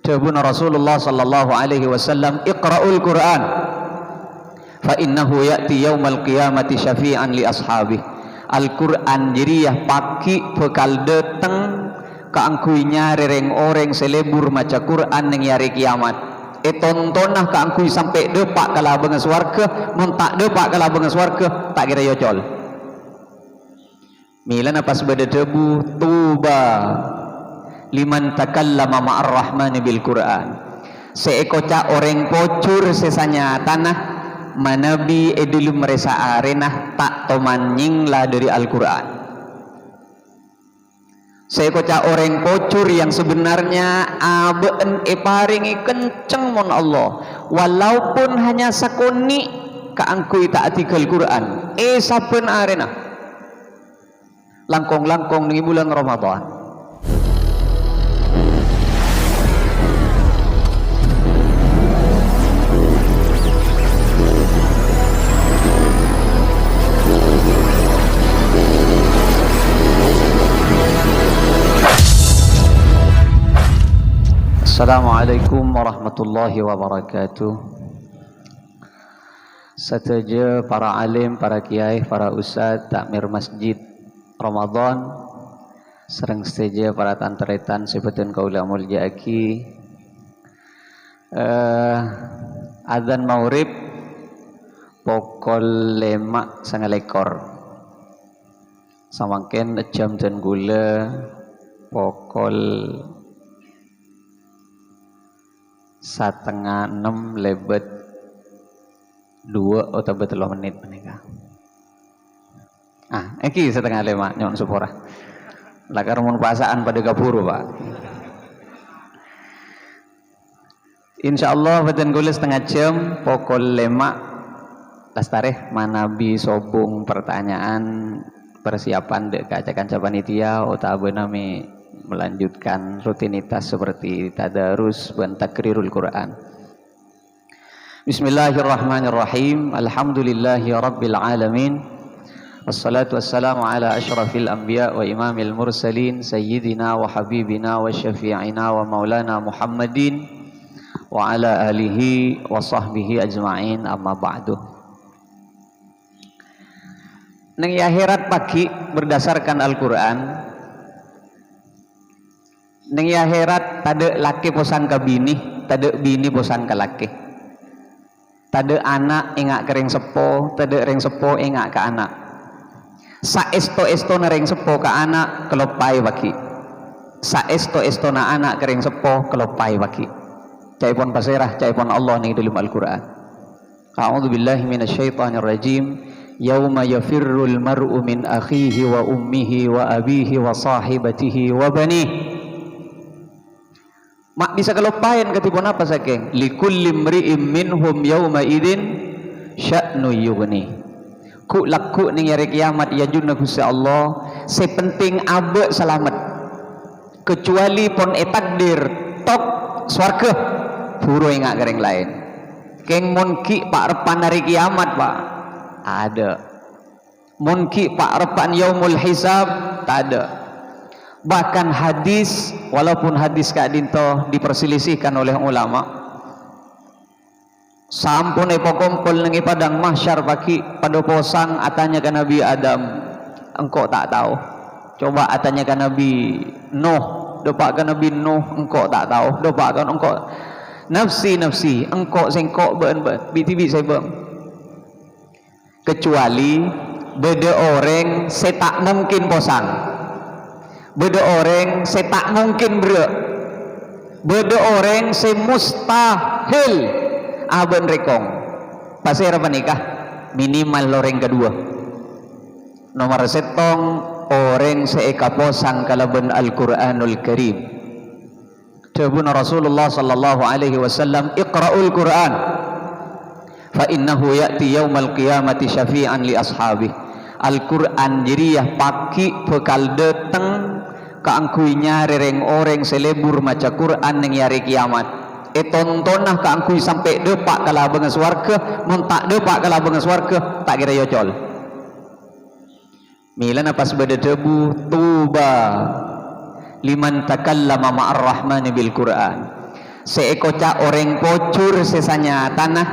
Dawuh Rasulullah sallallahu alaihi wasallam, "Iqra'ul Qur'an fa innahu ya'ti yaumal qiyamati syafi'an li ashabi." Al-Qur'an jiriyah paki bekal dateng kaangkui nyari reng orang selebur maca Qur'an ning hari kiamat. Tontonah kaangkui sampai depak kala benges warga, mun tak depak kala benges warga tak kira yocol. Milan apa sebeda debu tuba liman takallama ma'ar rahmani bil Qur'an. Seekoca orang pocur sesanya tanah manabi edulum meresa arenah tak tomanying lah dari Al-Quran. Seekoca orang pocur yang sebenarnya abeen paringi kenceng mon Allah, walaupun hanya sakoni kaangkui ta'atikal Quran saben arenah langkong-langkong di bulan Ramadan. Assalamualaikum warahmatullahi wabarakatuh. Sateja para alim, para kiai, para ustaz, takmir masjid Ramadan, sereng sateja para tantretan sebetul kaula mulya aki. Adzan maghrib pukul 5.09 samangken jam dan gula pukul 5:30 lebet 2 atau 3 menit menika. Iki 5:30 nyon supora. Lakar mun pasaan pada gapuru, Pak. Insyaallah beten gula setengah jam pukul 5 lastareh manabi sobung pertanyaan persiapan dek kaca-kaca panitia utawa nami melanjutkan rutinitas seperti tadarus dan takrirul Quran. Bismillahirrahmanirrahim. Alhamdulillahi rabbil alamin. Wassalatu wassalamu ala asyrafil anbiya wa imamil mursalin sayyidina wa habibina wa syafi'ina wa maulana Muhammadin wa ala alihi wa sahbihi ajma'in, amma ba'du. Nang akhirat pagi berdasarkan Al-Quran, neng akhirat tade laki posan ke bini, tade bini posan ke laki, tade anak ingak ke reng sepo, tade reng sepo ingak ke anak. Saesto na reng sepo ke anak kelopai baki, saesto na anak ke reng sepo kelopai baki. Caipon pasirah, caipon Allah ning dalam Al-Quran. A'udzu billahi minasyaitonir rajim. Yauma yafirrul mar'u min akhihi wa ummihi wa abihi wa sahibatihi wa banihi. Mak bisa kelupain ketipun apa saking likulli mri'im minhum yauma idin sya'nu yughni. Ku laku ning hari kiamat ya junna Gusti Allah sepenting abe selamat kecuali pon takdir tok swarga buru ingak gareng lain keng mun ki pak repan hari kiamat Pak ada, mun ki pak repan yaumul hisab tak ada. Bahkan hadis, walaupun hadis Kak Dinto diperselisihkan oleh ulama, sampun epokompol nengi padang mahsyar pagi pada posang atanya ke Nabi Adam, engkau tak tahu. Coba atanya ke Nabi Nuh, dopak ke Nabi Nuh, engkau tak tahu. Dopak ke engkau nafsi engkau sengkok ben biti saya bang. Kecuali beda orang saya tak mungkin posang, beda orang saya tak mungkin berak, beda orang saya mustahil aben rekong pasir apa nikah minimal loreng kedua nomor setong orang saya posang kalaban Al-Quranul Karim. Dawuh Rasulullah sallallahu alaihi wasallam, "Iqra'ul Qur'an fa innahu ya'ti yaumal qiyamati syafi'an li ashabi." Al-Quran jiriyah paki bekal dateng kaangkui nyari reng orang selebur maca Quran ning hari kiamat. Tontonah kaangkui sampai depak kala benges warga, mun tak depak kala benges warga tak kira yocol. Milan apa sebeda debu tuba liman takallama ma'ar rahmani bil Quran. seekocak orang pocur sesanya tanah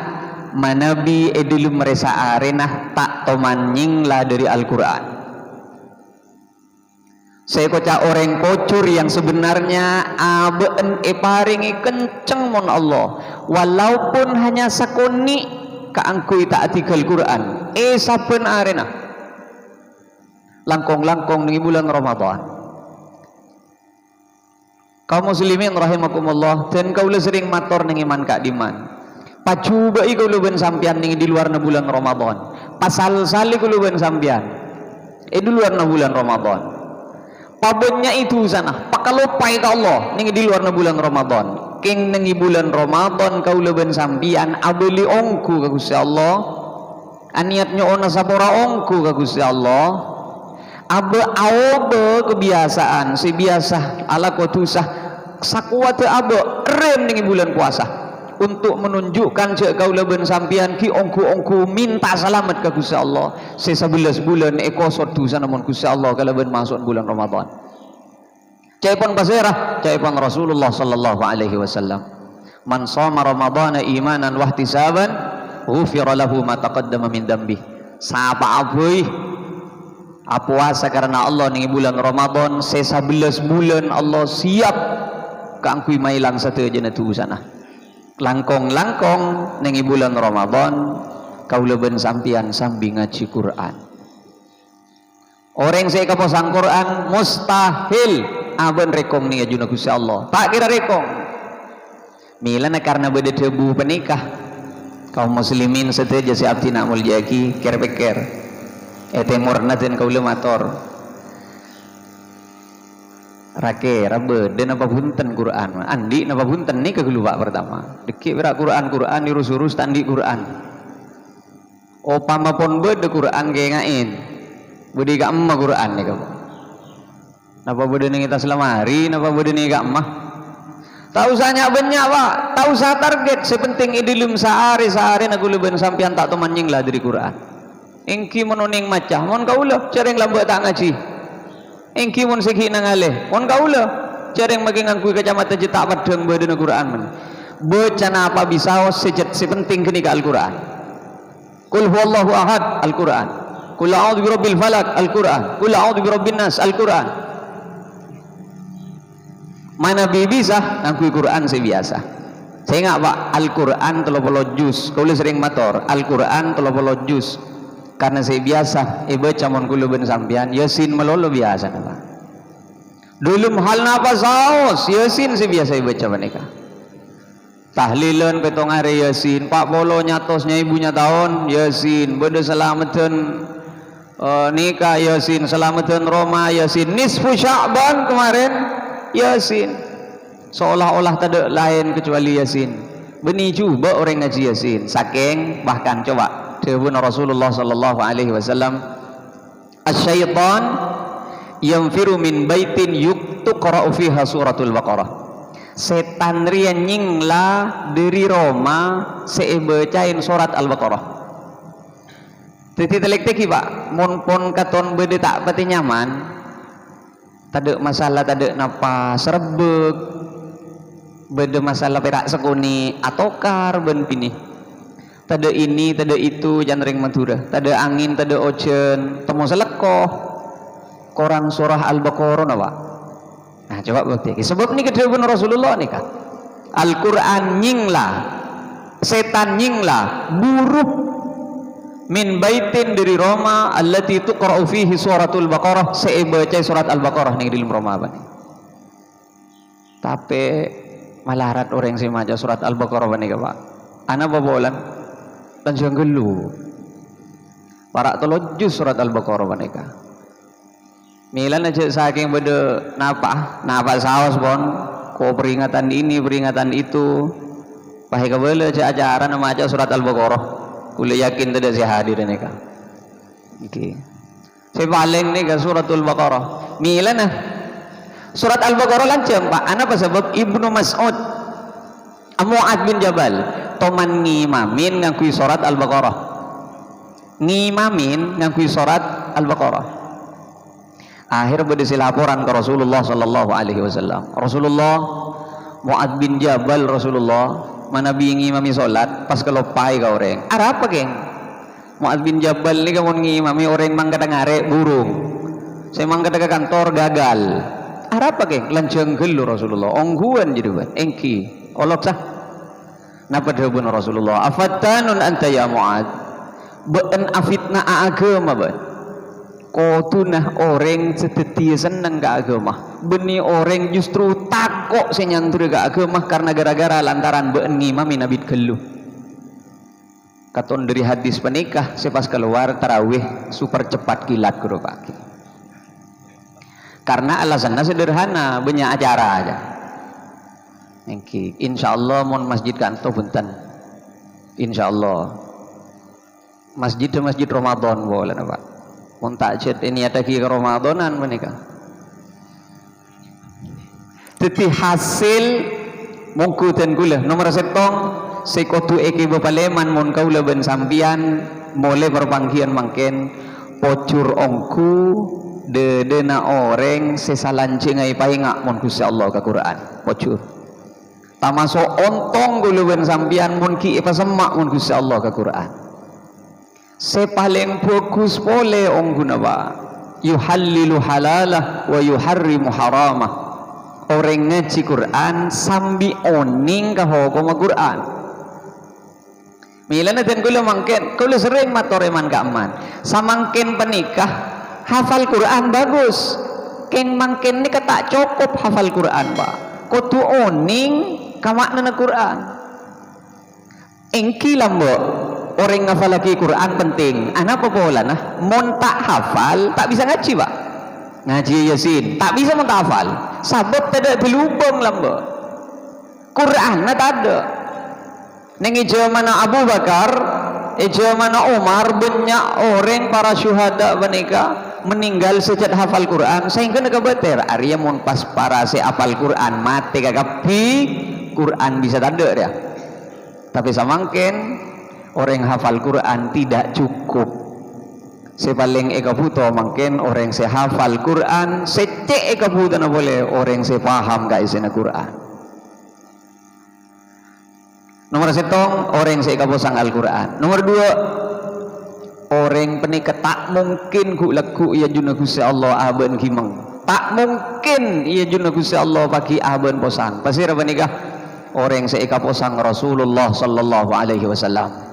manabi edilum meresa arenah tak tomanying lah dari Al-Quran. Seekocak orang pocur yang sebenarnya abeen paringi kenceng mon Allah walaupun hanya sakoni kaangkui taati Al-Quran saben arena langkong-langkong di bulan Ramadan. Kaum muslimin rahimakumullah, dan kaula sering matur ning iman kak diman. Pacubai kaula ben sampean ning di luar bulan Ramadan. Pasal sali kaula ben sampean. Di luar bulan Ramadan. Pabennya itu sana, pakalupai ka Allah ning di luar bulan Ramadan. King ning bulan Ramadan kaula ben sampean abeli ongku ka Gusti Allah. Aniatnya ona sapora ongku ka Gusti Allah. Abe kebiasaan si biasa ala kotusah sakuat abe rem ning bulan puasa untuk menunjukkan cek kaula ben sampean ki ongku minta selamat ke Gusti Allah se 11 bulan ekosot dosa namun Gusti Allah kalau ben masuk bulan Ramadan. Caipan basirah caipan Rasulullah sallallahu alaihi wasallam. Man shoma ramadhana imanan wa ihtisaban ghufira lahu ma taqaddama min dambi. Sapa abui puasa karena Allah ning bulan Ramadan se 11 bulan Allah siap kaangkui mailang satu aja tu sana langkong-langkong ning bulan Ramadan kaula ben sampian sambi ngaji Quran. Orang saya kaposang Quran mustahil aben rekong ning ajuna Gusti Allah tak kira rekong milana karena beda debu penikah kaum muslimin seteja si abdi nak mulyaki ker-peker temurna dan kaula mator rake rabe dan apa punten Quran andi napa punten ni kegeluak pertama deki berak Quran urus tandi Quran opama pon bede Quran ge ngain bede ka emma Quran ni kamu napa bede ni kita selamari napa bede ni ka emma tahu sanya banyak pak tahu sa target sepenting idilum sehari aku leben sampian tak temannying lah dari Quran. Engki mononing macah mon kaula cereng lambat tak ngaji engki mon segi nangaleh mon kaula cereng magi ngangkui kacamata cetak padang badan Al-Quran men bacana apa bisa sepenting kini ke Al-Quran kul huwallahu ahad Al-Quran kul a'udzu birabbil falaq Al-Quran kul a'udzu birabbin nas Al-Quran mana bisa ngangkui Quran sebiasa saya enggak pak Al-Quran 30 juz kaula sering mator Al-Quran 30 juz karena saya biasa baca mon kula ben sampean yasin melolo biasa napa dulum hal napa saos yasin saya biasa baca menika tahlilan petong hari yasin pak polo nyatosnya ibunya tahun yasin beda selamatan nikah yasin selamatan Roma yasin nisfu Sya'ban kemarin yasin seolah-olah tak ada lain kecuali yasin beni coba orang ngaji yasin saking bahkan coba Dawuh Rasulullah sallallahu alaihi wasallam asyaitan yanfiru min baitin yuqra'u fiha suratul Baqarah setan rian nyingla dari Roma sebacain surat Al-Baqarah titi telek teki pak mon pon katon bede tak pati nyaman tade masalah tade napa serebek bede masalah perak sekuni atokar ben pini tada ini tada itu janring Madura tada angin tada ocean temu selekoh Quran surah Al-Baqarah apa nah coba bukti sebab ni kedua Rasulullah ni kan Al-Quran nyingla setan nyingla buruh min baitin dari Roma allati tuqra'u fihi suratul Baqarah sebaca surat Al-Baqarah ni di Roma apa ni tapi malarat orang yang maca surat Al-Baqarah ni ka pak ana babolan dan jangan gelu para telojus surat Al-Baqarah mereka milan aja saking beda napa saos pon ko peringatan ini peringatan itu pahe kabele aja ajaran nama aja surat Al-Baqarah kula yakin tidak si hadir mereka iki saya paling nih ke suratul Baqarah milan surat Al-Baqarah lancem pak ana apa sebab Ibnu Mas'ud Mu'ad bin Jabal toman ngimamin ngangkui surat Al-Baqarah ngimamin ngangkui surat Al-Baqarah akhir berdisi laporan ke Rasulullah sallallahu alaihi wasallam Rasulullah Mu'ad bin Jabal Rasulullah mana bingi mami solat pas kelopai ka orang arah apa geng Mu'ad bin Jabal ni kamu ngimami orang mang kata ngare burung saya mang kata ke kantor gagal arah apa geng lanceng gelu Rasulullah ongguan jadi buat engki olok sah napa dihubun Rasulullah afattanun anta ya Mu'ad be'en afitna agama buat kau tunah orang setetia senang ke agama benih orang justru takut senyantur ke agama karena gara-gara lantaran be'engi mami nabit keluh katon dari hadis penikah sepas keluar tarawih super cepat kilat kudu pagi karena alasannya sederhana banyak acara aja insyaallah mon masjid kanto bunten insyaallah masjid Ramadan boleh Pak muntajid ini ada ki Ramadanan menikah teti hasil mungkutan gula nomor setong sekotu eki bapaleman mon kaula ben sampian mole perpangkian mangken pocur ongku de dena orang sesalancing ai painga mon Gusti Allah ka Quran pocur tamaso ontong gula ben sampian mon ki pasemak mon Gusti Allah ka Quran sepaling fokus pole ongguna ba yuhallilu halalah wa yuharrimu haramah orang ngaji Quran sambi oning kaho koma Quran milana ten kula mangken kula sering matoreman kaaman samangken penikah hafal Quran bagus keng mangken ni kata cukup hafal Quran ba kudu oning kamakna Quran engki lambo orang ngafal lagi Quran penting anak apa pola nah mon tak hafal tak bisa ngaji pak ngaji Yasin tak bisa mon tak hafal sabab tidak belubang lamba Quran nah tak ada nengi mana Abu Bakar mana Umar banyak orang para syuhada menikah meninggal sejak hafal Quran sehingga nak beter Arya mon pas para se hafal Quran mati kagapi Quran bisa tak ada dia tapi samangken orang hafal Quran tidak cukup sepaling eka buto mungkin orang sehafal Quran secek eka buto na boleh orang sepaham gak isina Quran nomor setong orang seeka posang Al-Quran nomor dua orang penikah tak mungkin ku laku ia juna Gusti Allah aben kimeng tak mungkin ia juna Gusti Allah bagi aben posang pasir penikah orang seeka posang Rasulullah sallallahu alaihi wasallam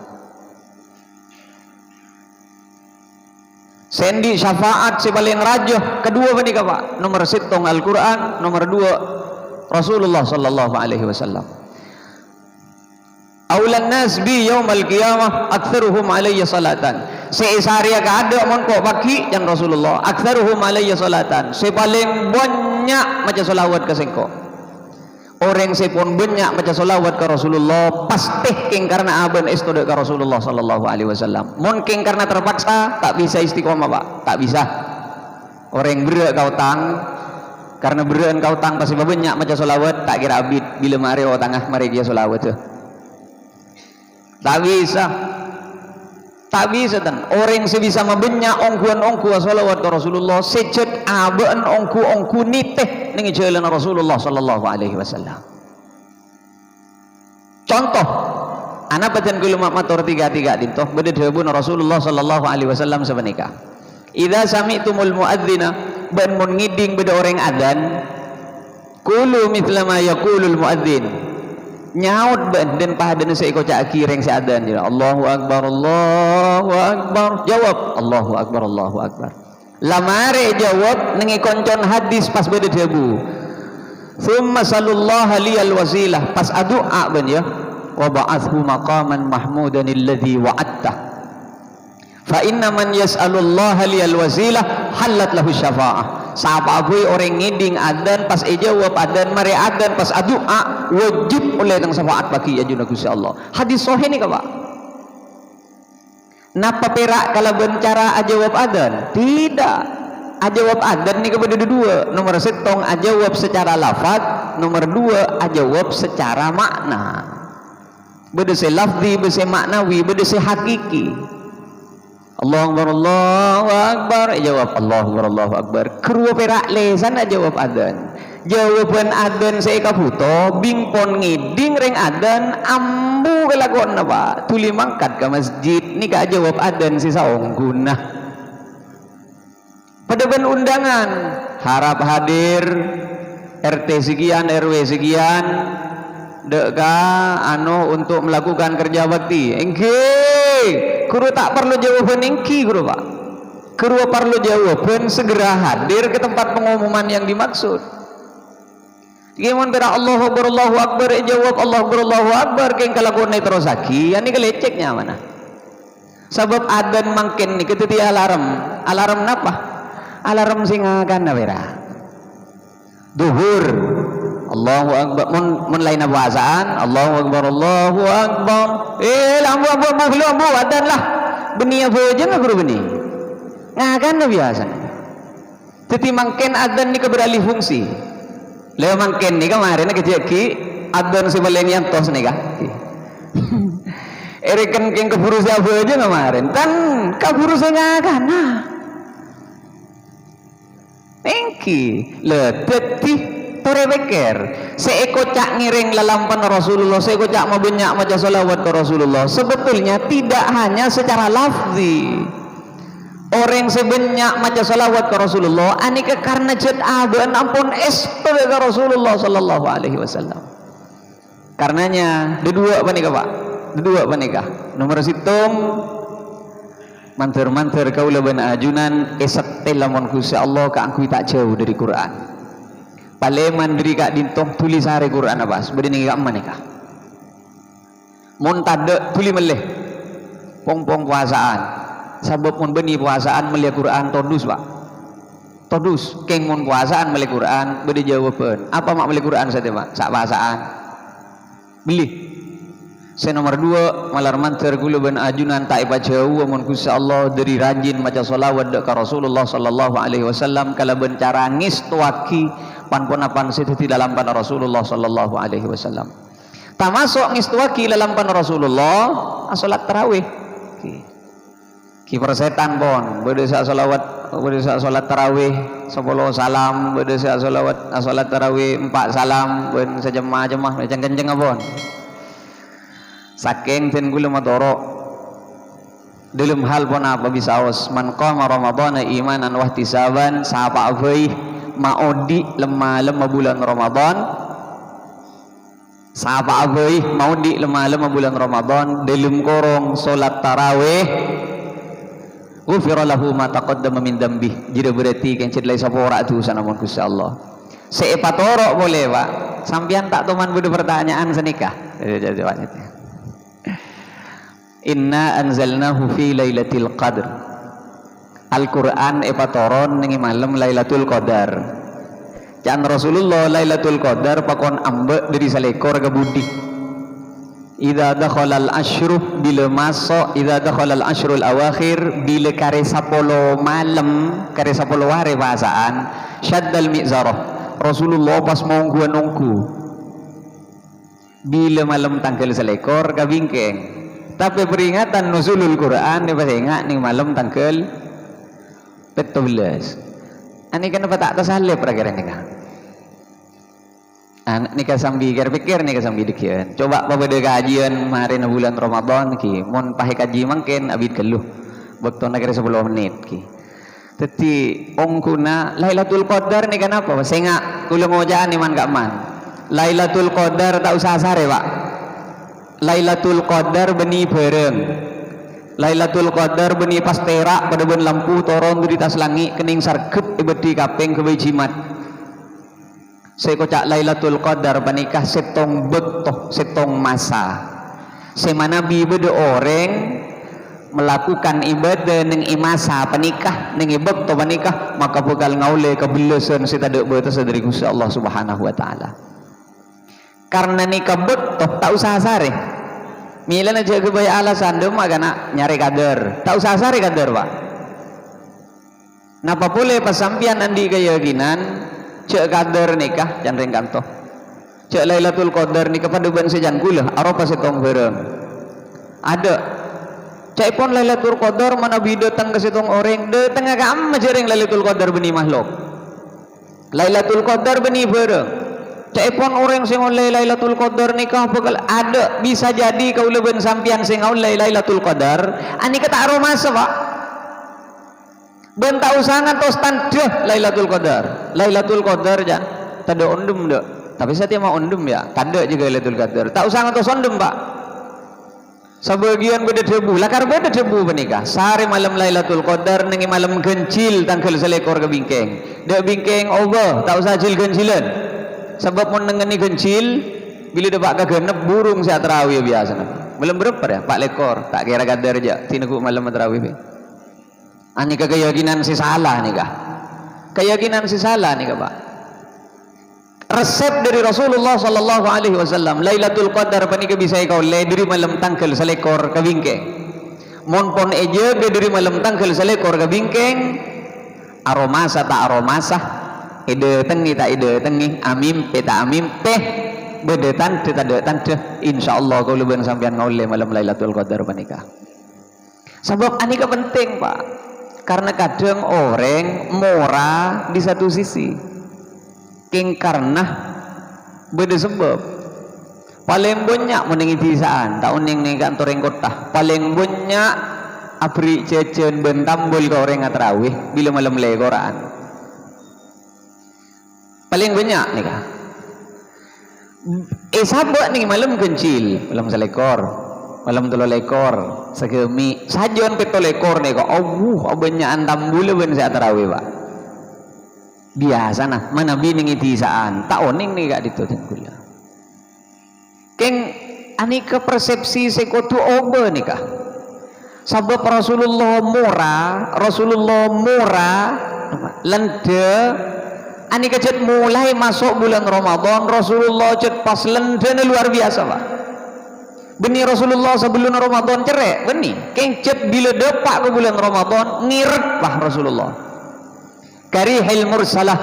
sendi syafaat sebaling rajah kedua menikah pak nomor setong Al-Quran nomor dua Rasulullah sallallahu alaihi wasallam aulan nas bi yaumal qiyamah aktsaruhum alayya salatan seisariya kada mon kok baki yang Rasulullah aktsaruhum alayya salatan sepaling banyak maca selawat ka sengko orang sepon banyak baca solawat ke Rasulullah pasti king karena aben istode ke Rasulullah sallallahu alaihi wasallam mungkin karena terpaksa tak bisa istiqomah pak tak bisa orang berat kau tang karena berat kau tang pasti banyak baca solawat tak kira abid bila mari o tangah mari dia solawat tu tak bisa dan orang sebisa membanyak ongkuan solawat ke Rasulullah sejak aben ongku niteh dengan jalan Rasulullah sallallahu alaihi wasallam contoh anak bacan kulu matur tiga dintoh beda dihubun Rasulullah sallallahu alaihi wasallam sebenika idza sami'tumul muadzina ban mun ngiding beda orang adzan kulu mithla ma yaqulul muadzin nyaut ben den pahadan seiko cak kireng se adzan Allahu akbar jawab Allahu akbar lamare jawab nengi koncon hadis pas beda debu thumma sallallahu liyal wasilah pas adua ben ya wa ba'athu maqaman mahmudan alladhi wa'atta fa inna man yas'alullaha liyal wasilah halat lahu syafa'ah sapa boy orang ngiding adan pas jawab adan mari adan pas adua wajib oleh nang syafaat bagi ajuna Gusti Allah hadis sahih ni ka Pak napa perak kalau bencara ajawab adan tidak ajawab adan ni kepada dua nomor setong ajawab secara lafaz nomor dua ajawab secara makna beda se lafzi beda se maknawi beda se hakiki Allahu akbar jawab Allahu akbar kedua perak lesan jawab adzan jawaban adan saya kaputo bingpon ngiding reng adan ambu kelakuan apa tuli mangkat ke masjid ni ka jawab adan si saong guna pada ben undangan harap hadir RT sekian RW sekian deka untuk melakukan kerja bakti engke guru tak perlu jawaban engki guru pak guru perlu jawaban segera hadir ke tempat pengumuman yang dimaksud. Gimana pera Allahu Akbar jawab Allahu Akbar keng kalakuan terus lagi ini keleceknya mana sebab adan mangkin ni ketika alarm napa alarm singakan na pera duhur Allahu Akbar mun lain puasaan Allahu Akbar lambu adan lah benih apa aja nggak guru benih ngakan na biasa jadi mangkin adan ni keberalih fungsi leo mangken ni kemarin kejaki adan si baleng yang tos ni kah erikan keng keburu siapa aja kemarin kan keburu saya kan engki le teti tore beker seeko cak ngiring lalampan Rasulullah seeko cak mau banyak maca salawat ke Rasulullah sebetulnya tidak hanya secara lafzi orang sebanyak maca salawat ke Rasulullah anika karena jad aban ampun espe ke Rasulullah sallallahu alaihi wasallam karenanya dua apa nikah nomor situng manter kaula ban ajunan esak lamun Gusti Allah ka angku tak jauh dari Quran paleman diri kak dintoh tulis hari Quran apa sebedini kak manikah mun tade tuli meleh pong puasaan sabab mun beni puasaan melihat Quran todus pak todus keng mun puasaan melihat Quran beri jawaban apa mak melihat Quran saja pak sak puasaan beli saya nomor 2 malar manter gula ben ajunan tak ipa jauh mun Gusti Allah dari rajin maca selawat ke Rasulullah sallallahu alaihi wasallam kala ben cara ngistuaki pan-ponapan siti dalam pan Rasulullah sallallahu alaihi wasallam termasuk ngistuaki dalam pan Rasulullah salat tarawih ki persetan pon bede sak salat tarawih 10 salam bede sak salat tarawih 4 salam ben sejemaah-jemaah kenceng-kenceng pon saking ten gula madoro dalam hal pun apa bisa os man qama ramadhana imanan wa ihtisaban sapa abai maudi lemah bulan Ramadan sapa abai maudi lemah bulan Ramadan dalam korong salat tarawih ghufira lahu ma taqaddama min dambih jadi berarti kan cedlai sapora tu sanamun Gusti Allah seepatoro boleh pak sampean tak teman budi pertanyaan senikah inna anzalnahu fi lailatul qadr Al-Quran epatoron nengi malam Lailatul Qadar can Rasulullah Lailatul Qadar pakon ambek dari salekor ke budi idza dakhala al-ashru bila masuk idza dakhala al-ashrul awakhir bila kare 10 malam kare 10 hari pasaan syaddal mizarah Rasulullah pas mau gua nunggu bila malam tanggal selekor ka bingkeng tapi peringatan nuzulul Quran ni pas ingat ning malam tanggal 17 ani kenapa tak tersalip perkara ni kan nikah sambil pikir nikah sambil dikian coba pada kajian hari bulan Ramadan ki mon pahe kaji mangken abid keluh waktu nak kira 10 menit ki teti ongkuna Lailatul Qadar ni kenapa sehingga kula ngojaan iman gak man Lailatul Qadar tak usah sare pak Lailatul Qadar beni bareng Lailatul Qadar beni pas terak pada ben lampu toron di tas langit kening sarkep ibeti kapeng ke jimat saya kocak Lailatul Qadar panikah setong betoh setong masa semana bi bede orang melakukan ibadah neng imasa panikah neng betoh panikah maka bakal ngaule kebelasan setadek betas dari Gusti Allah Subhanahu wa taala karena nikah betoh tak usah sare milan aja kebaya alasan dem agak nyari kader tak usah sare kader pak napa boleh pas sampian andi keyakinan cek kader nikah jangan ringkantoh cek Lailatul Qadar nikah pada ban sejan gula aropa setong bareng ada cek pun Lailatul Qadar mana bi datang ke setong orang datang ke amma jering Lailatul Qadar beni makhluk Lailatul Qadar beni bareng. Cepon orang sing oleh Lailatul Qadar nikah bakal ada bisa jadi kau leben sampian sing oleh Lailatul Qadar ani kata aromasa Pak. Ben tak usah ngantos tandeh Lailatul Qadar. Lailatul Qadar jan tanda ondum dak. Tapi saya mau ondum ya, tanda juga Lailatul Qadar. Tak usah ngantos ondum Pak. Sebagian beda debu, lakar beda debu menikah. Sehari malam Lailatul Qadar nengi malam gencil tanggal selekor ke bingkeng. Dak bingkeng Allah, tak usah jil gencilan. Sebab mau nengeni gencil bila depak kegenep burung saya terawih biasa belum berapa ya 4 lekor tak kira kadar aja tinaku malam terawih ani keyakinan si salah nih kah keyakinan si salah nih kah Pak resep dari Rasulullah sallallahu alaihi wasallam Lailatul Qadar panika bisa kau le dari malam tanggal selekor ke bingkeng mon pon eje dari malam tanggal selekor ke bingkeng aromasa tak aromasa ide tengi tak ide tengi amim peta amim teh bedetan teh tante insyaallah kau leben sampean ngaule malam Lailatul Qadar panika sebab anika penting Pak karena kadang orang mora di satu sisi king karena beda sebab paling banyak menengi tisaan tahun yang nih kantor yang kota paling banyak abri cecen bentambul ke orang terawih bila malam legoran paling banyak nih kah sabak nih malam kencil malam selekor malam 3 lekor segemi sajon peto lekor nih kok banyak antambul ben saya tarawih Pak biasa nah mana bining itisaan tak oning nih kak ditutin kula keng anika persepsi sekotu obe nih kah sabab Rasulullah murah lende ani kecet mulai masuk bulan Ramadan Rasulullah cet pas lendene luar biasa Pak benih Rasulullah sebelum Ramadan cerai benih kengcet bila depak ke bulan Ramadan ngiret Pak Rasulullah karihil mursalah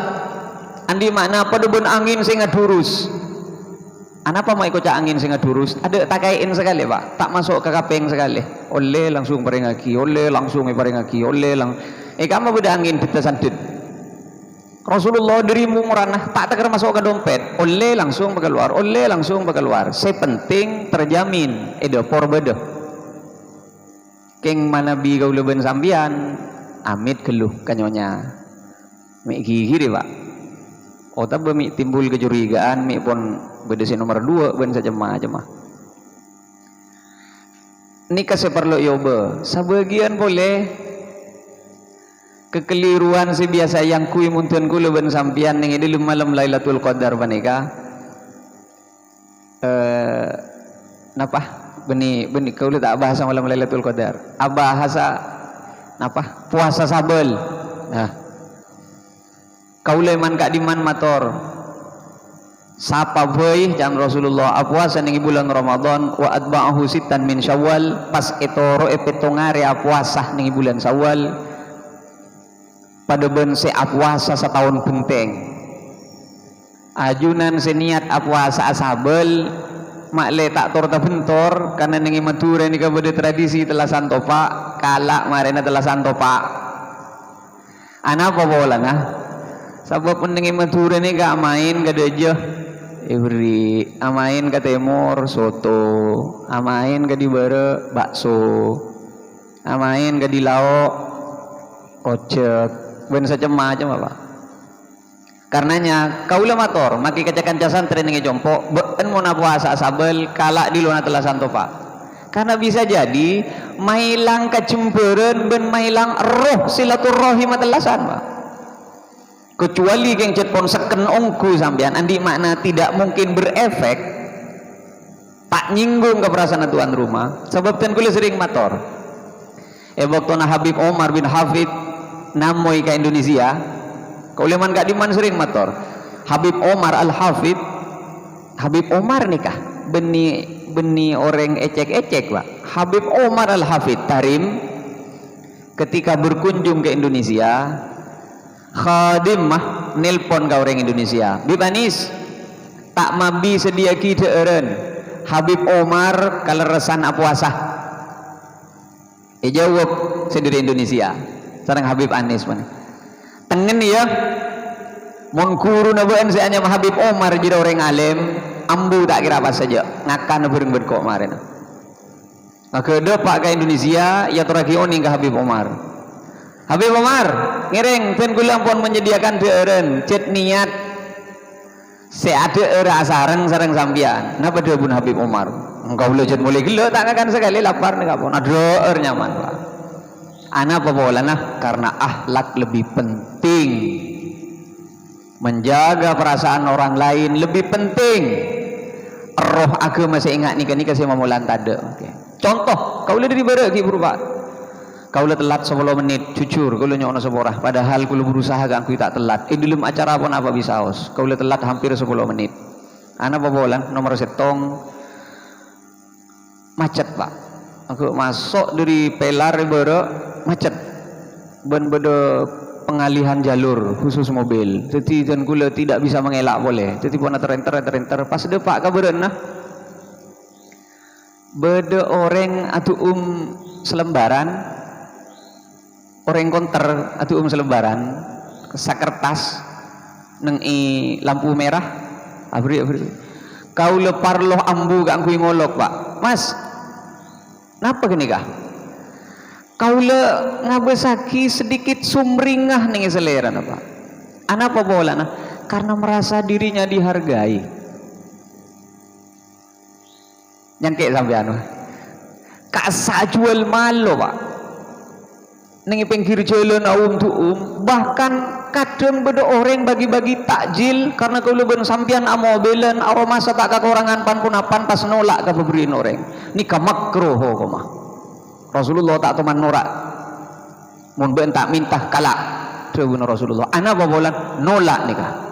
andi makna pada ben angin sing ngadurus anapa mau ikut angin sing ngadurus ada takain sekali Pak tak masuk ke kapeng sekali oleh langsung peringaki oleh langsung peringaki oleh kamu beda angin ditasantit Rasulullah dirimu merana tak teker masuk ke dompet oleh langsung keluar oleh langsung keluar sepenting terjamin por beda keng mana bi kau leben sambian amit keluh kanyonya mi gigi deh Pak tak mi timbul kecurigaan mi pun beda si nomor 2 ben saja jemaah nikah seperlu yoba sebagian boleh kekeliruan si biasa yang kui muntun ku leben sampian ning di malam Lailatul Qadar panika napa beni kau tak bahasa malam Lailatul Qadar bahasa napa puasa sabel nah kau leman kak diman mator sapa boy jam Rasulullah puasa ning bulan Ramadan wa atba'ahu sittan min Syawal pas etoro epetongare puasa ning bulan Syawal pada ben se puasa setahun penting ajunan seniat puasa asabel makle tak torta bentor karena nengi mature ni kabede tradisi telah santopa kalak marena telah santopa apa bola nah sabab nengi mature ni gak main gak deje ibri amain ke temur soto amain ke di bare bakso amain ke di lauk ocek ben saja macam apa karenanya kaula mator maki kacakan casan training jompo ben mau puasa sabel kalak di luar telah santopa karena bisa jadi mailang kecemburuan ben mailang roh silaturahim telasan Pak kecuali geng cet pon seken ongku sampean andi makna tidak mungkin berefek tak nyinggung ke perasaan tuan rumah sebab ten kula sering mator waktu Habib Omar bin Hafid namoy ke Indonesia kauleman kak diman sering mator Habib Omar Al-Hafid Habib Omar nikah beni orang ecek-ecek Pak Habib Omar Al-Hafid Tarim ketika berkunjung ke Indonesia khadim mah nelpon ke orang Indonesia Bibanis tak mabi sedia kita eren Habib Omar kalau resan puasa jawab sendiri Indonesia sareng Habib Anis mana tengen ya mengkuru nabuan si anyam Habib Omar jadi orang alim ambu tak kira apa saja ngakan bereng berkok kemarin maka depak ke Indonesia ya teragi oning ke Habib Omar ngiring ten kula pun menyediakan deureun cet niat seade era sareng sampian napa deu pun Habib Omar engkau lejat mulai gelo tak akan sekali lapar nih kapon adeur nyaman Pak ana apa bolana karena akhlak lebih penting menjaga perasaan orang lain lebih penting roh aku masih ingat nikah saya mamulan tade okay. Contoh kau dari beragi berupa kau telat 10 menit jujur kau nyono seborah padahal kau berusaha gak aku tak telat dalam acara pun apa bisa os kau telat hampir 10 menit anak bobolan nomor setong macet Pak aku masuk dari pelar bero macet ben beda pengalihan jalur khusus mobil jadi dan gula tidak bisa mengelak boleh jadi pun terenter pas depak kabaran nah beda orang atau selembaran orang konter atau selembaran sakertas neng lampu merah abri kau lepar loh ambu gak kui ngolok Pak Mas napa gini kah kaula ngabesaki sedikit sumringah ning selera apa apa bola nah karena merasa dirinya dihargai nyangke sampean kasa jual malo Pak ning pinggir jalan bahkan kadang beda orang bagi-bagi takjil karena kaula ben sampean amobelan aroma tak kekurangan pan punapan pas nolak ka pemberian orang nikah makruh koma Rasulullah tak teman norak mun ben tak minta kalak dawuh Rasulullah ana bobolan nolak nikah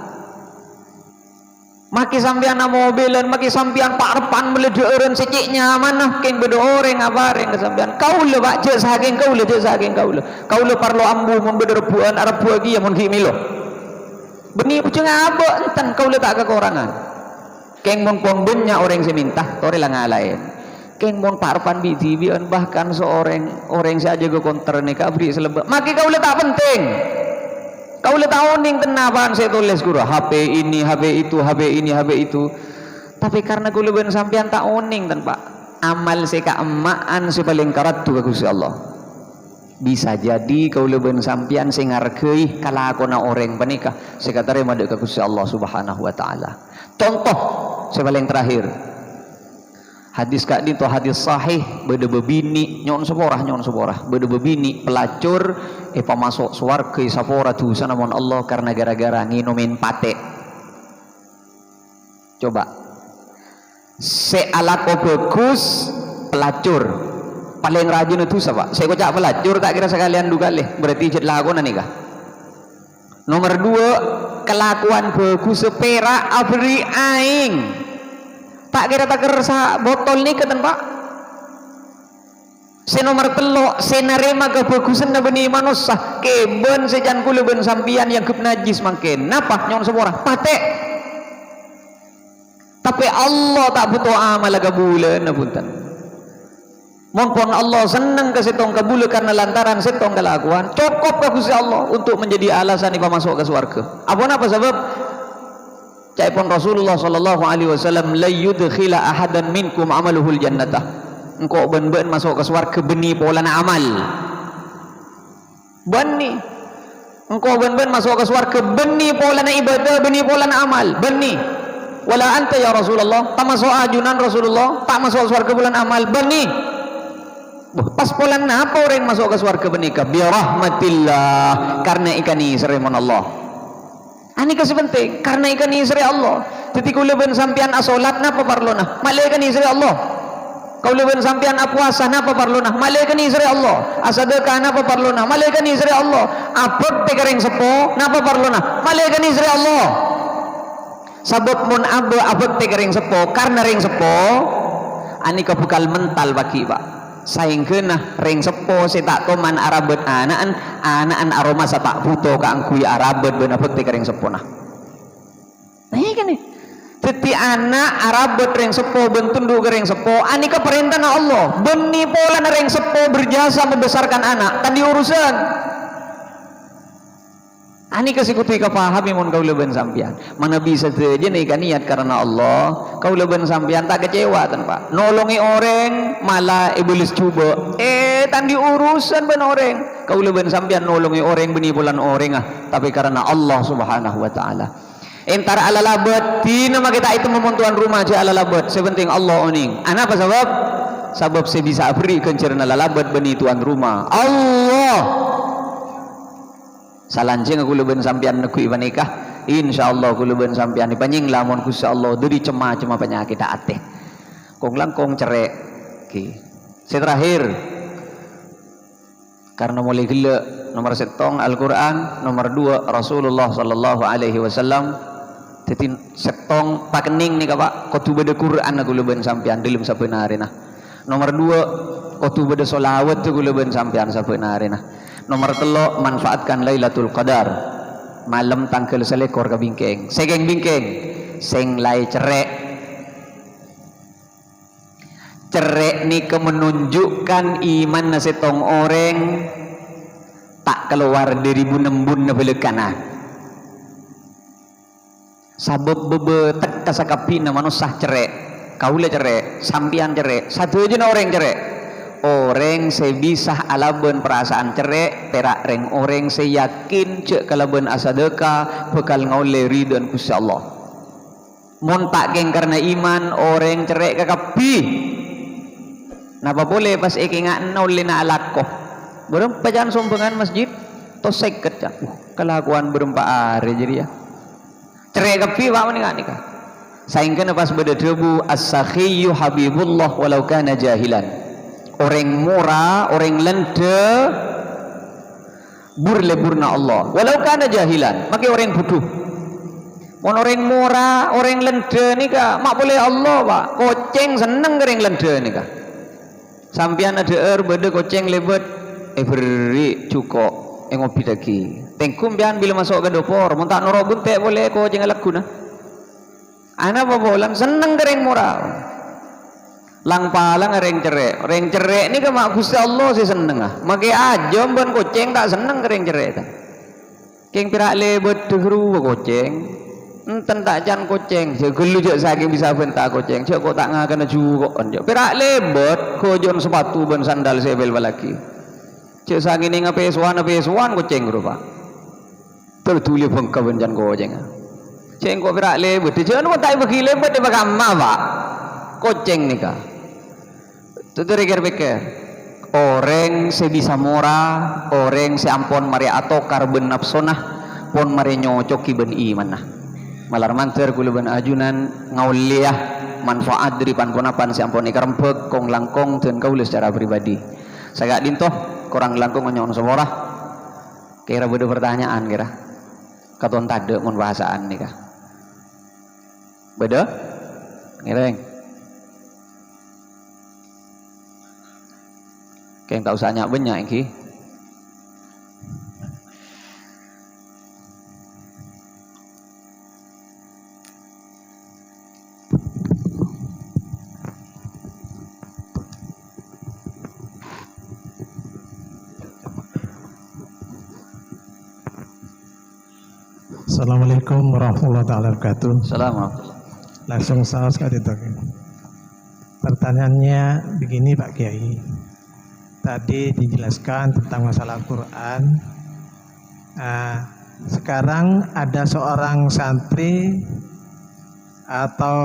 maki sampean mobilan maki sampean parepan meledeureun secik nyaman nah keng bedo orang ngabareng ke sampean kaula Pak je saking kaula parlo ambu mun bedo rebuan arep buagi ya mun gimilo beni pucung abo enten kaula tak kekurangan keng mun pon benya orang seminta tore lah ngalain keng mon parpan bidibian bahkan seorang orang saja ke konter nih kabri selebak maki kau tak penting kau tahu ning kenapaan saya tulis guru HP ini HP itu tapi karena kau ben sampean tak oning tanpa amal seka emaan sepaling karat tu Gusti Allah bisa jadi kau ben sampean sing ngargei kalakona orang panikah sekatare madek ka Gusti Allah Subhanahu wa taala contoh sepaling terakhir hadis kak dito hadis sahih beda bebini nyon seborah beda bebini pelacur pamasok swarga sapora tu sanamon Allah karena gara-gara nginomin pate coba sealako bagus pelacur paling rajin itu siapa saya kocak pelacur tak kira sekalian dugaleh berarti jet lakonan nih kah nomor 2 kelakuan bagus sepera abri aing tak kira tak kerasa botol nih keten Pak se nomor telok se narema kebagusan na beni manusia keben sejan kula ben sampian yang kep najis mangken napa nyon seborah pate tapi Allah tak butuh amal kabulan na punten mon Allah senang ke setong kabul karena lantaran setong kelakuan cukup ke Gusti Allah untuk menjadi alasan ipa masuk ke surga apa sebab Caipun Rasulullah sallallahu alaihi wasallam la yudkhila ahadan minkum amaluhul jannatah engkau ben-ben masuk ke surga beni polana amal beni engkau ben-ben masuk ke surga beni polana ibadah beni polana amal beni wala anta ya Rasulullah tak masuk ajunan Rasulullah tak masuk surga bulan amal beni pas polan apa orang masuk ke surga beni ka bi rahmatillah karena ikani seremon Allah ani kasih penting karena ikan istri Allah jadi kau leben sampian asolat napa parlona malaikan istri Allah kau leben sampian apuasa napa parlona malaikan istri Allah asadekah napa parlona malaikan istri Allah abek tekereng sepo napa parlona malaikan istri Allah sabab mun abek tekereng sepo karena ring sepo ani kebukal mental bagi Pak saing kena ring sepo se tak toman arabet anaan aroma sa tak buto ka angkui arabet beuna peti ka ring sepo nah kan nih teti anak arabet ring sepo bentundu ka ring sepo ani ka perintah na Allah beni pola na ring sepo berjasa membesarkan anak kan diurusan Ani kasikuti ka pahami mun kau leben sampian. Mana bisa saja nih kan niat karena Allah. Kau leben sampian tak kecewa tanpa. Nolongi orang malah iblis cuba. Tandi urusan ben orang. Kau leben sampian nolongi orang beni bulan orang tapi karena Allah Subhanahu wa taala. Entar ala labet tina mah kita itu memontuan rumah aja ala labet. Sepenting Allah oning. Ana apa sebab? Sebab saya bisa beri kencerna labet beni tuan rumah. Allah. Salanjeng aku leben sampian neku ibanikah insyaallah aku leben sampian dipanjing lamun Gusti Allah dari cema-cema penyakit ate kong langkong cerek ki terakhir karena mulai gila nomor setong Al-Quran nomor 2 Rasulullah sallallahu alaihi wasallam jadi setong pakening nih Pak kudu beda Quran aku leben sampian dalam sabeunarina nomor 2 kudu beda solawat aku leben sampian sabeunarina nomor 3 manfaatkan Lailatul Qadar malam tangkel selekor ke bingkeng segeng bingkeng seng lai cerek ni ke menunjukkan iman na setong orang tak keluar dari bunembun na belekana sabab bebetek kasakapi na manusah cerek kaula cerek sampian cerek satu aja na orang cerek orang sebisah alaben perasaan cerek perak reng orang seyakin cek kalaben asadeka bekal ngaule ridon Gusti Allah mun tak geng karena iman orang cerek kakapi napa boleh pas iki ngak naule na alako berem bacaan sumbangan masjid to seket ya kelakuan berempa are jadi ya cerek kapi wa menika nikah saingkeun pas beda debu as-sakhiyyu habibullah walau kana jahilan orang murah, orang lende burleburna Allah walau kana jahilan maka orang bodoh mon orang murah, orang lende nika mak boleh Allah Pak koceng seneng orang lende nika sampian ada beda koceng lebet beri cukup ngopi lagi tengkum bian bila masuk ke dapur mun tak norobun tak boleh koceng alakuna ana apa bolan seneng orang murah lang palang reng cerek ni ke mak Gusti Allah sih seneng make aja ben koceng tak seneng reng cerek ta keng pirak lebet degru koceng enten tak jan koceng je gelu je saking bisa bentak koceng je kok tak ngaken ju kok je pirak lebet kojon sepatu ben sandal sebel balaki je saking ning pesuan koceng rupa tertuli bengka ben jan koceng ceng kok pirak lebet je anu tak bagi lebet de bakama Pak koceng nika tutur pikir orang sebisa murah orang seampun mari atokar ben nafsonah pun mari nyocoki ben iman malar manter kula ben ajunan ngauliah manfaat dari panponapan seampun ikarempek kong langkong dan kaula secara pribadi sagak dintoh kurang langkong nyon semorah kira beda pertanyaan kira katon tade mun bahasaan nikah beda ngereng keng tak usah nyak banyak iki Assalamualaikum warahmatullahi wabarakatuh. Assalamualaikum. Langsung saus kali itu. Pertanyaannya begini Pak Kiai. Tadi dijelaskan tentang masalah Quran. Sekarang ada seorang santri atau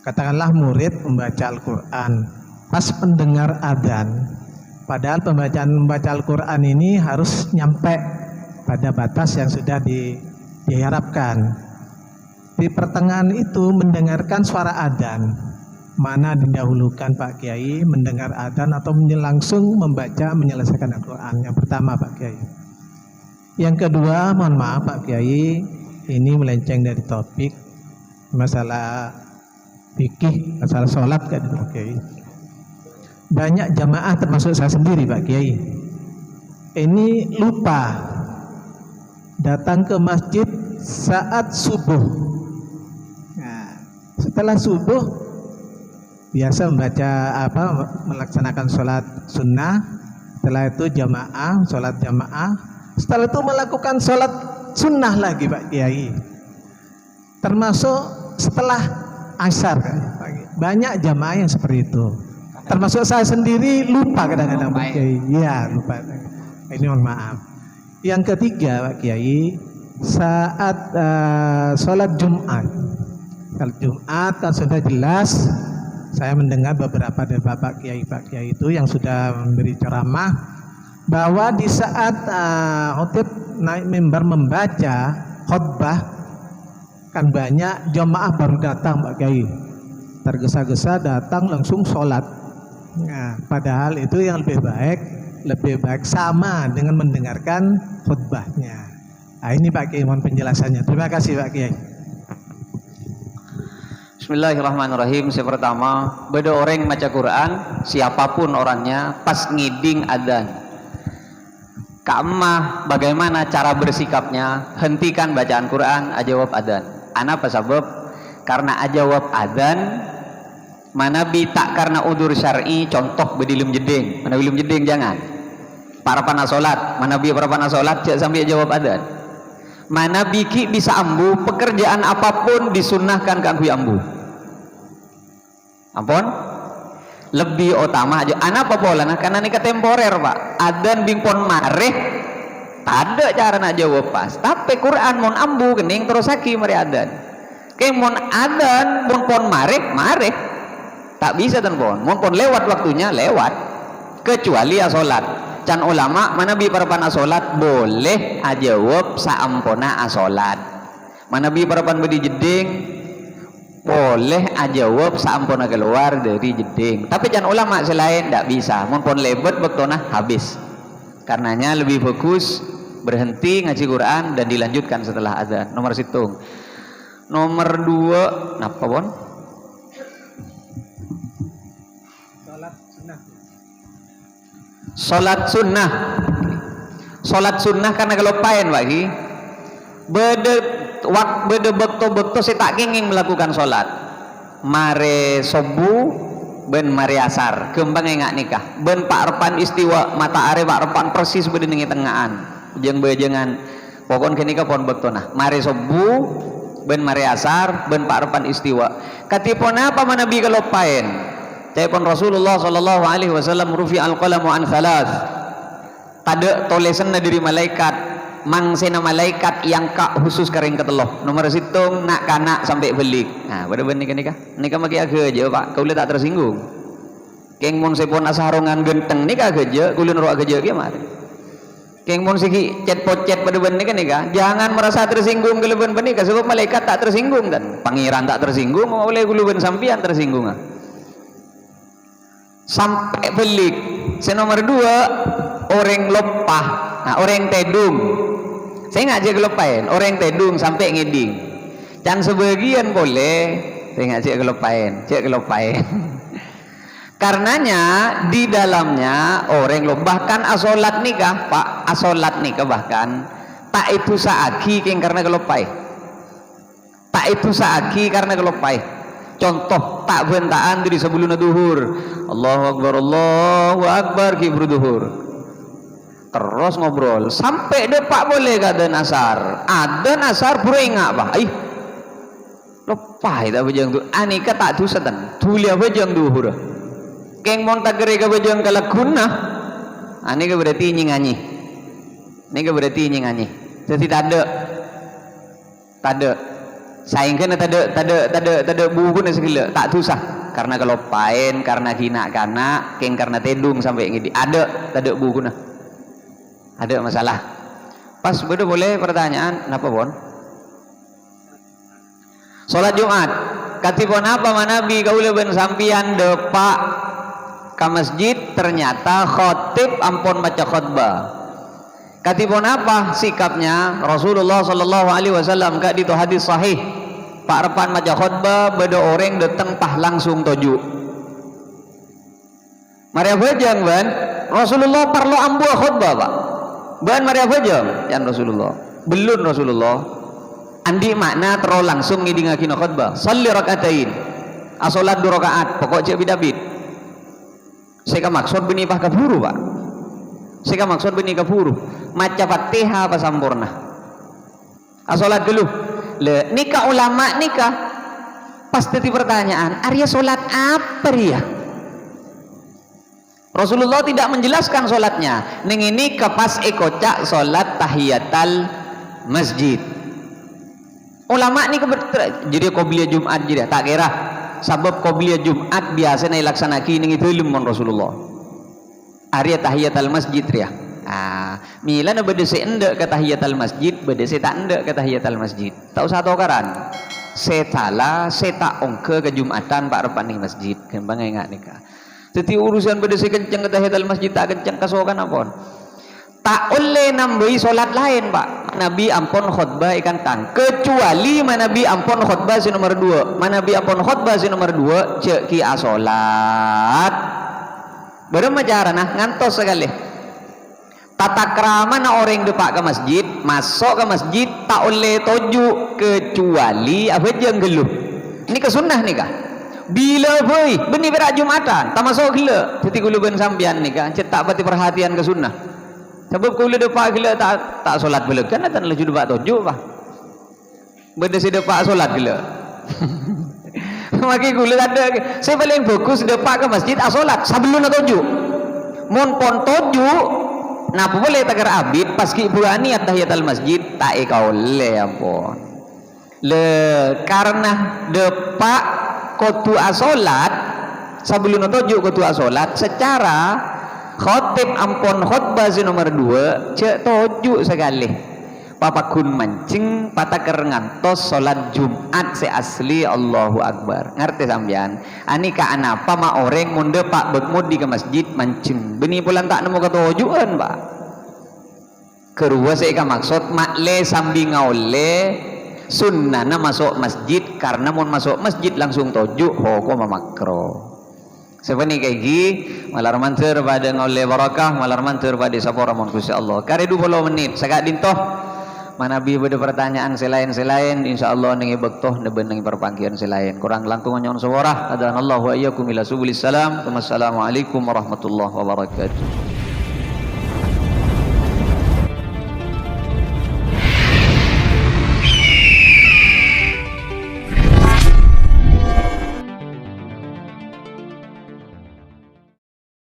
katakanlah murid membaca Al-Quran. Pas pendengar adzan, padahal membaca Al-Quran ini harus nyampe pada batas yang sudah diharapkan. Di pertengahan itu mendengarkan suara adzan. Mana didahulukan Pak Kiai, mendengar adzan atau langsung membaca menyelesaikan Al-Quran? Yang pertama Pak Kiai. Yang kedua, mohon maaf Pak Kiai, ini melenceng dari topik masalah fikih, masalah sholat kan Pak Kiai. Banyak jamaah termasuk saya sendiri Pak Kiai, ini lupa datang ke masjid saat subuh. Nah, setelah subuh biasa membaca melaksanakan sholat sunnah, setelah itu jamaah, sholat jamaah, Setelah itu melakukan sholat sunnah lagi Pak Kiai. Termasuk setelah asar kan. Banyak jamaah yang seperti itu. Termasuk saya sendiri lupa kadang-kadang Pak Kiai. Iya lupa. Ini mohon maaf. Yang ketiga Pak Kiai, saat sholat Jumat. Kalau Jumat kan sudah jelas. Saya mendengar beberapa dari Pak Kiai itu yang sudah memberi ceramah bahwa di saat khotib naik mimbar membaca khutbah kan banyak jamaah baru datang Pak Kiai, tergesa-gesa datang langsung sholat. Nah, padahal itu yang lebih baik sama dengan mendengarkan khutbahnya. Nah, ini Pak Kiai mohon penjelasannya. Terima kasih Pak Kiai. Bismillahirrahmanirrahim. Yang pertama, beda orang maca Quran, siapapun orangnya, pas ngiding adzan. Ka'amah bagaimana cara bersikapnya? Hentikan bacaan Quran, ajawab adzan. Ana apa sebab? Karena ajawab adzan manabi tak karena udur syar'i, contoh bedilim jeding. Mana bilim jeding jangan. Para pana salat, manabi para pana salat cek sampai jawab adzan. Mana biki bisa ambu, pekerjaan apapun disunnahkan kanggo ambu. Ampun? Lebih utama aja. Anak apa bola? Nah, karena ini temporer Pak. Adzan bingpon mareh, ada cara nak jawab pas. Tapi Quran mon ambu kening terus haki mari adzan. Kayak mon adzan pon mareh, tak bisa dan pon. Mon lewat waktunya lewat. Kecuali ya solat. Can ulama mana bi parapan asolat boleh ajawab saampona asolat. Mana bi parapan bedi jeding boleh ajawab saampona keluar dari jeding. Tapi can ulama selain tidak bisa. Mun pon lebet bektona habis. Karenanya lebih bagus berhenti ngaji Quran dan dilanjutkan setelah azan. Nomor situng. Nomor 2 napa pon? Salat sunnah. Salat sunnah karena kelupain lagi. Bede bekto saya tak ingin melakukan salat. Mare subuh ben mare asar, kembang engak nikah. Ben pak repan istiwa mata are pak repan persis bede nengi tengahan. Jeung bejengan pokon kenika pon bektona. Mare subuh ben mare asar, ben pak repan istiwa. Katipon apa manabi kelupain? Telepon Rasulullah sallallahu alaihi wasallam rufi al-qalamu an thalath. Tade tolesan dari malaikat, mangsena malaikat yang kak khusus kering keteloh. Nomor situng nak kanak sampai belik. Nah, pada benih nikah. Nikah maki agak aja Pak. Kau tak tersinggung. Keng mon sepon asarongan genteng nikah aja, kulun roh aja gimana? Keng mon siki cet pocet pada benih nikah. Jangan merasa tersinggung kelebihan benih, sebab malaikat tak tersinggung dan pangeran tak tersinggung, mau oleh kuluban sampian tersinggung. Sampai belik. Nomor 2 orang lopah. Nah, orang tedung. Saya ngajak kelupain orang tedung sampai ngiding. Dan sebagian boleh saya ngajak kelupain. Karenanya di dalamnya orang lo bahkan asolat nikah Pak, asolat nikah bahkan tak itu saaki karena kelupai. Tak itu saaki karena kelupai. Contoh tak bentaan dari sebelum duhur. Allahu Akbar kibru duhur. Terus ngobrol sampai depak boleh gak ada nasar. Ada nasar pura ingat Pak. Lepai tak bejang tu. Anika tak tu setan. Tulia bejang duhur. Keng mon tak gerega bejang kalakuna. Anika berarti nyinganyi. Nika berarti nyinganyi. Jadi tak ada. Saing kena tada buku na segala tak tusah karena kelopain karena hina kana keng karena tedung sampai ngidi ada tada buku na ada masalah pas bedo boleh pertanyaan napa pon salat Jumat katipon apa manabi kaula ben sampian depak ka masjid ternyata khotib ampun baca khutbah. Katipun apa sikapnya Rasulullah sallallahu alaihi wasallam kak di hadis sahih Pak repan maca khutbah beda orang datang pah langsung toju. Maria bejang ban Rasulullah perlu ambu khutbah Pak. Ban Maria bejang yan Rasulullah. Belum Rasulullah. Andi makna terus langsung ngidingakina khutbah. Shalli rakaatain. Asolat 2 rakaat pokok cek bidabit. Saya maksud benipah kaburu Pak. Sika maksud bini kapuru maca Fatihah apa sampurna. Salat dulu. Le nikah ulama nikah pasti pertanyaan, Arya salat apa ya? Rasulullah tidak menjelaskan solatnya. Ning ini kepas ekocak solat tahiyatal masjid. Ulama ni jadi qobliyah Jumat jadi tak kira. Sebab qobliyah Jumat biasa naik laksanaki ning itu ilmu Rasulullah. Arya tahiyatal masjid ya. Mila na bede se endek ke tahiyatal masjid, bede se tak endek ke tahiyatal masjid. Tak usah tokaran. Setala seta ongke ke Jumatan pak repan ning masjid. Kembang ingat nikah. Jadi urusan berdasi kencang ke tahiyatul masjid tak kencang kasokan apa? Tak oleh nambahi solat lain pak. Nabi ampun khutbah ikan tan. Kecuali Nabi ampun khutbah si nomor 2. Nabi ampun khutbah si nomor 2 cek ki asolat. Berapa cara nah ngantos sekali. Tata krama na orang depak ke masjid, masuk ke masjid tak oleh toju kecuali apa yang geluh. Ini kesunnah nih kah? Bila boy beni berak Jumatan tak masuk gila jadi gula ben sambian ni kan cetak pati perhatian ke sunnah sebab gula depak gila tak solat bela kan tak laju depak tujuh bah benda si depak solat gila maki gula ada saya paling fokus depak ke masjid solat sebelum nak tujuh mon pon tujuh napa boleh tagar abid pas ki buani tahiyatul masjid tak ikau le ampun le karena depak kotu asolat sebelum tujuh kotu asolat secara khotib ampun khutbah si nomor 2 cek tujuh sekali papakun mancing patakar ngantos solat Jumat se asli Allahu Akbar ngerti sampean ani ka anapa ma orang munde pak begmudi ke masjid mancing beni pulang tak nemu ketujuan pak kedua saya maksud makle sambi ngaule sunnahna masuk masjid karena mau masuk masjid langsung tojuk hukum makro sebenarnya kayak gini malar mantir pada ngoleh barakah malar mantir pada sapora mon Gusti Allah kare 20 menit sagak dintoh manabi beda pertanyaan selain insyaallah ning bektoh neben ning perpanggian selain kurang langkung nyon sawarah adan Allah wa iyyakum ila subulis salam wassalamu alaikum warahmatullahi wabarakatuh.